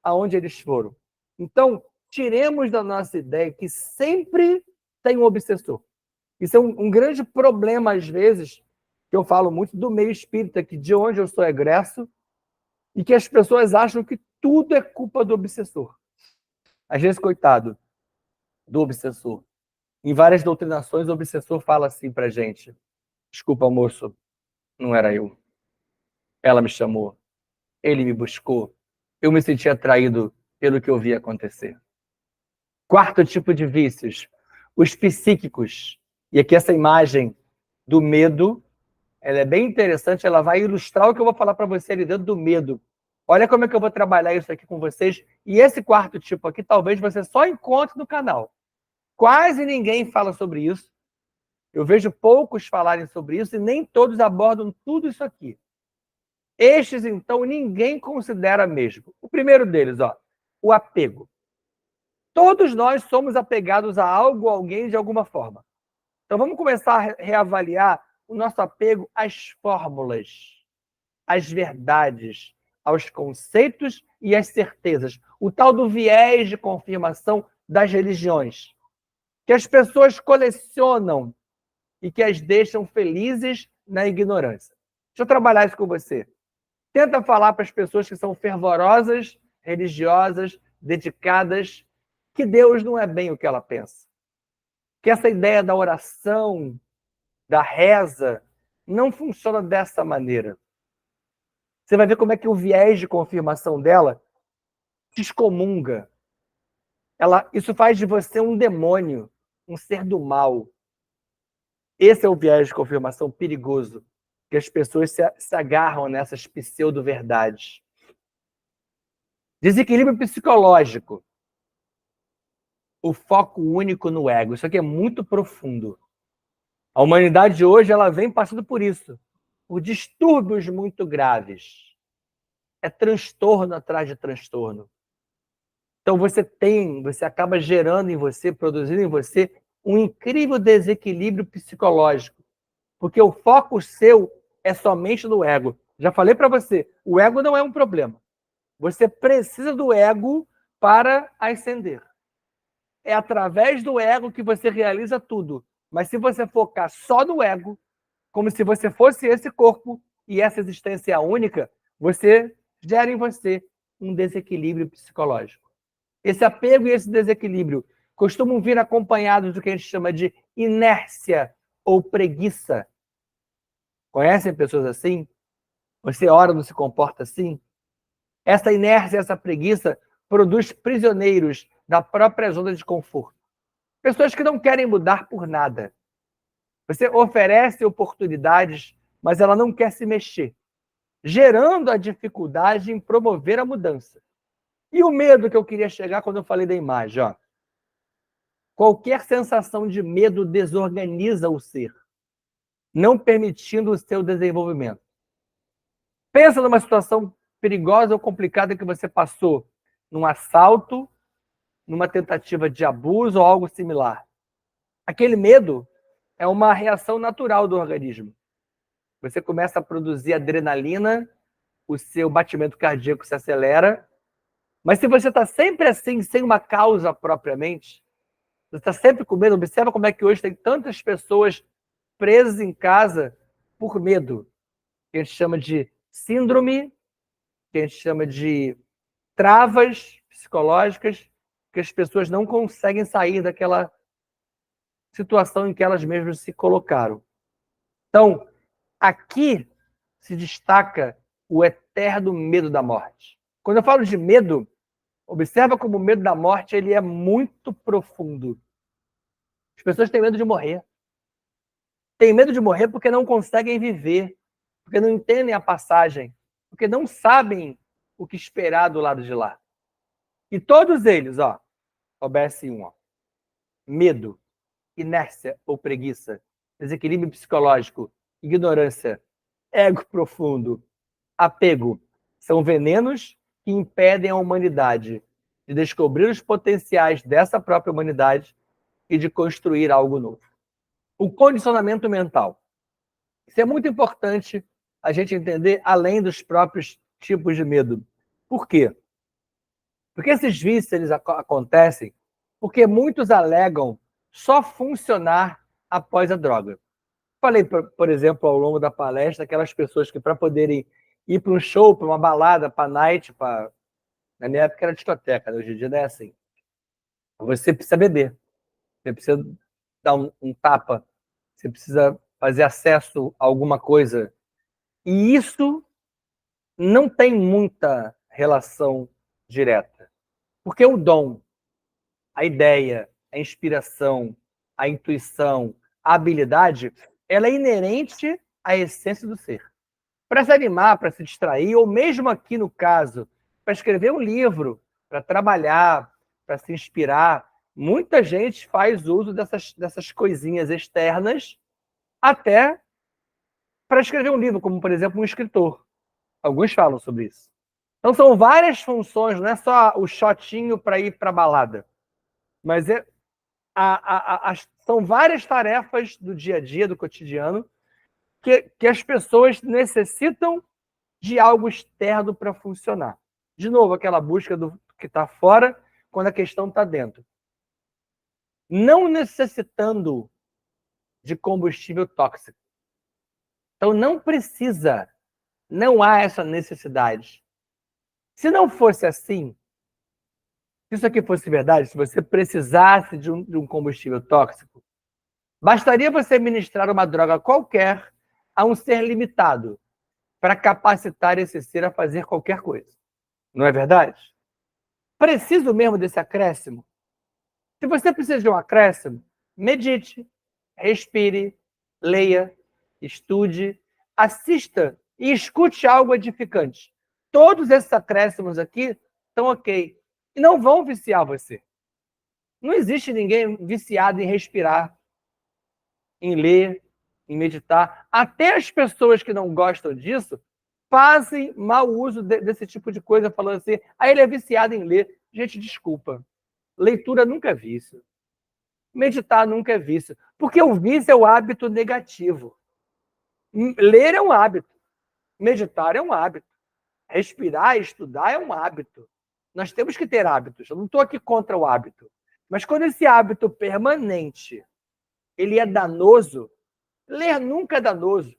aonde eles foram. Então, tiremos da nossa ideia que sempre tem um obsessor. Isso é um grande problema, às vezes, que eu falo muito do meio espírita, que de onde eu sou egresso, e que as pessoas acham que tudo é culpa do obsessor. Às vezes, coitado do obsessor. Em várias doutrinações, o obsessor fala assim pra gente: desculpa, moço, não era eu. Ela me chamou, ele me buscou, eu me senti atraído pelo que eu vi acontecer. Quarto tipo de vícios, os psíquicos. E aqui essa imagem do medo, ela é bem interessante, ela vai ilustrar o que eu vou falar para você ali dentro do medo. Olha como é que eu vou trabalhar isso aqui com vocês. E esse quarto tipo aqui, talvez você só encontre no canal. Quase ninguém fala sobre isso. Eu vejo poucos falarem sobre isso e nem todos abordam tudo isso aqui. Estes, então, ninguém considera mesmo. O primeiro deles, ó, o apego. Todos nós somos apegados a algo ou alguém de alguma forma. Então, vamos começar a reavaliar o nosso apego às fórmulas, às verdades, aos conceitos e às certezas. O tal do viés de confirmação das religiões. que as pessoas colecionam e que as deixam felizes na ignorância. Deixa eu trabalhar isso com você. Tenta falar para as pessoas que são fervorosas, religiosas, dedicadas, que Deus não é bem o que ela pensa. Que essa ideia da oração, da reza, não funciona dessa maneira. Você vai ver como é que o viés de confirmação dela te excomunga. Isso faz de você um demônio, um ser do mal. Esse é o viés de confirmação perigoso, que as pessoas se agarram nessas pseudo-verdades. Desequilíbrio psicológico. O foco único no ego. Isso aqui é muito profundo. A humanidade hoje ela vem passando por isso, por distúrbios muito graves. É transtorno atrás de transtorno. Então você acaba gerando em você, produzindo em você um incrível desequilíbrio psicológico, porque o foco seu é somente no ego. Já falei para você, o ego não é um problema. Você precisa do ego para ascender. É através do ego que você realiza tudo. Mas se você focar só no ego, como se você fosse esse corpo e essa existência única, você gera em você um desequilíbrio psicológico. Esse apego e esse desequilíbrio costumam vir acompanhados do que a gente chama de inércia ou preguiça. Conhecem pessoas assim? Você ora, não se comporta assim? Essa inércia, essa preguiça produz prisioneiros da própria zona de conforto. Pessoas que não querem mudar por nada. Você oferece oportunidades, mas ela não quer se mexer, gerando a dificuldade em promover a mudança. E o medo que eu queria chegar quando eu falei da imagem, ó. Qualquer sensação de medo desorganiza o ser, não permitindo o seu desenvolvimento. Pensa numa situação perigosa ou complicada que você passou, num assalto, numa tentativa de abuso ou algo similar. Aquele medo é uma reação natural do organismo. Você começa a produzir adrenalina, o seu batimento cardíaco se acelera, mas se você está sempre assim, sem uma causa propriamente, você está sempre com medo. Observa como é que hoje tem tantas pessoas presas em casa por medo, que a gente chama de síndrome, que a gente chama de travas psicológicas, que as pessoas não conseguem sair daquela situação em que elas mesmas se colocaram. Então, aqui se destaca o eterno medo da morte. Quando eu falo de medo, observa como o medo da morte ele é muito profundo. As pessoas têm medo de morrer. Têm medo de morrer porque não conseguem viver, porque não entendem a passagem, porque não sabem o que esperar do lado de lá. E todos eles, ó, OBS1, ó, medo, inércia ou preguiça, desequilíbrio psicológico, ignorância, ego profundo, apego, são venenos que impedem a humanidade de descobrir os potenciais dessa própria humanidade e de construir algo novo. O condicionamento mental. Isso é muito importante a gente entender além dos próprios tipos de medo. Por quê? Porque esses vícios eles acontecem porque muitos alegam só funcionar após a droga. Falei, por exemplo, ao longo da palestra, aquelas pessoas que para poderem ir para um show, para uma balada, para night, na minha época era discoteca, né? Hoje em dia não é assim. Você precisa beber, você precisa dar um tapa, você precisa fazer acesso a alguma coisa. E isso não tem muita relação direta. Porque o dom, a ideia, a inspiração, a intuição, a habilidade, ela é inerente à essência do ser. Para se animar, para se distrair, ou mesmo aqui no caso, para escrever um livro, para trabalhar, para se inspirar, muita gente faz uso dessas coisinhas externas até para escrever um livro, como, por exemplo, um escritor. Alguns falam sobre isso. Então, são várias funções, não é só o shotinho para ir para a balada, mas são várias tarefas do dia a dia, do cotidiano, que as pessoas necessitam de algo externo para funcionar. De novo, aquela busca do que está fora quando a questão está dentro. não necessitando de combustível tóxico. Então não precisa, não há essa necessidade. Se não fosse assim, se isso aqui fosse verdade, se você precisasse de um combustível tóxico, bastaria você ministrar uma droga qualquer a um ser limitado para capacitar esse ser a fazer qualquer coisa. Não é verdade? Preciso mesmo desse acréscimo? Se você precisa de um acréscimo, medite, respire, leia, estude, assista e escute algo edificante. Todos esses acréscimos aqui estão ok. E não vão viciar você. Não existe ninguém viciado em respirar, em ler, em meditar. Até as pessoas que não gostam disso fazem mau uso desse tipo de coisa, falando assim, ele é viciado em ler. Gente, desculpa. Leitura nunca é vício. Meditar nunca é vício. Porque o vício é o hábito negativo. Ler é um hábito. Meditar é um hábito. Respirar, estudar é um hábito. Nós temos que ter hábitos. Eu não estou aqui contra o hábito. Mas quando esse hábito permanente ele é danoso, ler nunca é danoso.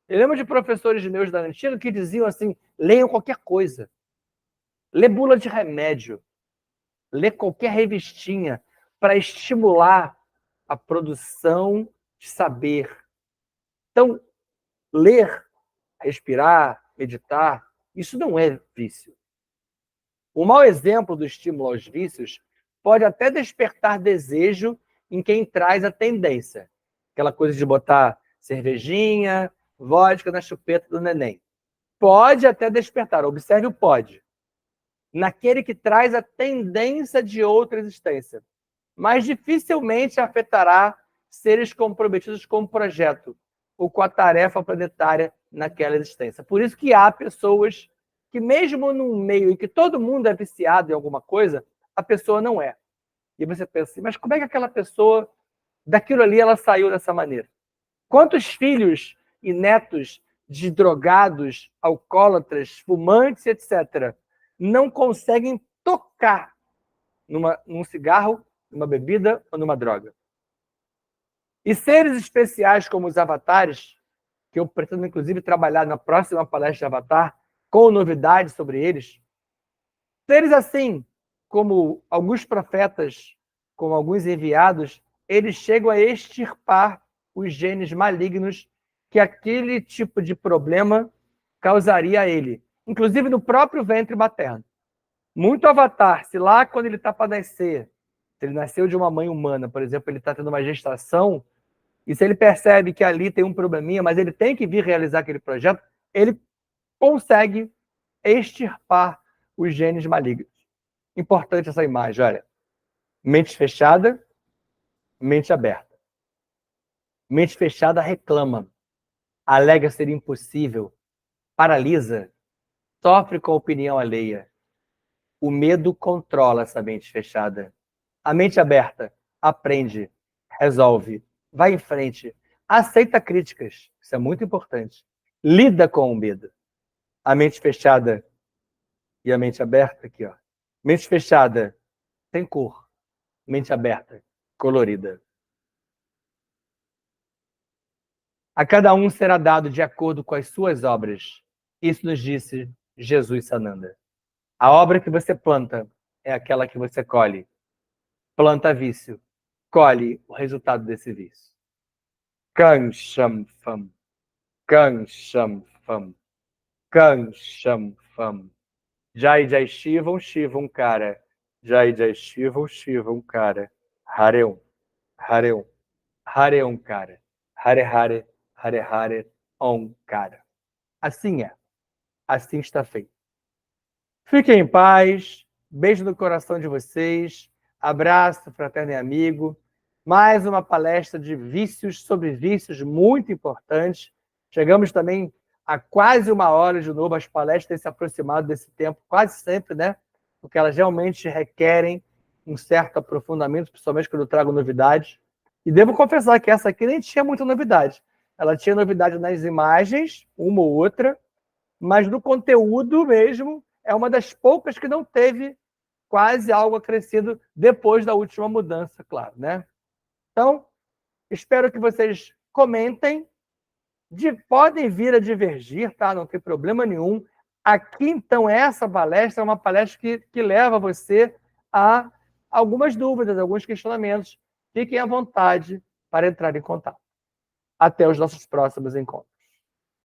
Eu lembro de professores meus da antiga que diziam assim, leiam qualquer coisa. Lê bula de remédio. Lê qualquer revistinha para estimular a produção de saber. Então, ler, respirar, meditar, isso não é vício. O mau exemplo do estímulo aos vícios pode até despertar desejo em quem traz a tendência. Aquela coisa de botar cervejinha, vodka na chupeta do neném. Pode até despertar, observe o pode. Naquele que traz a tendência de outra existência. Mas dificilmente afetará seres comprometidos com o projeto ou com a tarefa planetária naquela existência. Por isso que há pessoas que mesmo num meio em que todo mundo é viciado em alguma coisa, a pessoa não é. E você pensa assim, mas como é que aquela pessoa, daquilo ali, ela saiu dessa maneira? Quantos filhos e netos de drogados, alcoólatras, fumantes, etc., não conseguem tocar num cigarro, numa bebida ou numa droga? E seres especiais como os avatares, que eu pretendo inclusive trabalhar na próxima palestra de Avatar, com novidades sobre eles, seres assim, como alguns profetas, como alguns enviados, eles chegam a extirpar os genes malignos que aquele tipo de problema causaria a ele, inclusive no próprio ventre materno. Muito avatar, se lá quando ele está para nascer, se ele nasceu de uma mãe humana, por exemplo, ele está tendo uma gestação, e se ele percebe que ali tem um probleminha, mas ele tem que vir realizar aquele projeto, ele consegue extirpar os genes malignos. Importante essa imagem, olha. Mente fechada, mente aberta. Mente fechada reclama, alega ser impossível, paralisa, sofre com a opinião alheia. O medo controla essa mente fechada. A mente aberta aprende, resolve, vai em frente, aceita críticas, isso é muito importante. Lida com o medo. A mente fechada e a mente aberta, aqui, ó. Mente fechada tem cor, mente aberta, colorida. A cada um será dado de acordo com as suas obras. Isso nos disse Jesus Sananda. A obra que você planta é aquela que você colhe. Planta vício, colhe o resultado desse vício. Kang Sham Fam. Kang Sham Fam. Kang Sham Fam. Jai Jai Shivam, Shivam Cara. Jai Jai Shivam, Shivam Cara. Hareum, Hareum, Hareum Cara. Hare Hare, Hare Hare, Om Cara. Assim é. Assim está feito. Fiquem em paz. Beijo no coração de vocês. Abraço, fraterno e amigo. Mais uma palestra de vícios sobre vícios muito importante. Chegamos também a quase 1 hora de novo. As palestras têm se aproximado desse tempo, quase sempre, né? Porque elas realmente requerem um certo aprofundamento, principalmente quando eu trago novidades. E devo confessar que essa aqui nem tinha muita novidade. Ela tinha novidade nas imagens, uma ou outra, mas no conteúdo mesmo, é uma das poucas que não teve quase algo acrescido depois da última mudança, claro, né? Então, espero que vocês comentem. Podem vir a divergir, tá? Não tem problema nenhum. Aqui, então, essa palestra é uma palestra que leva você a algumas dúvidas, alguns questionamentos. Fiquem à vontade para entrar em contato. Até os nossos próximos encontros.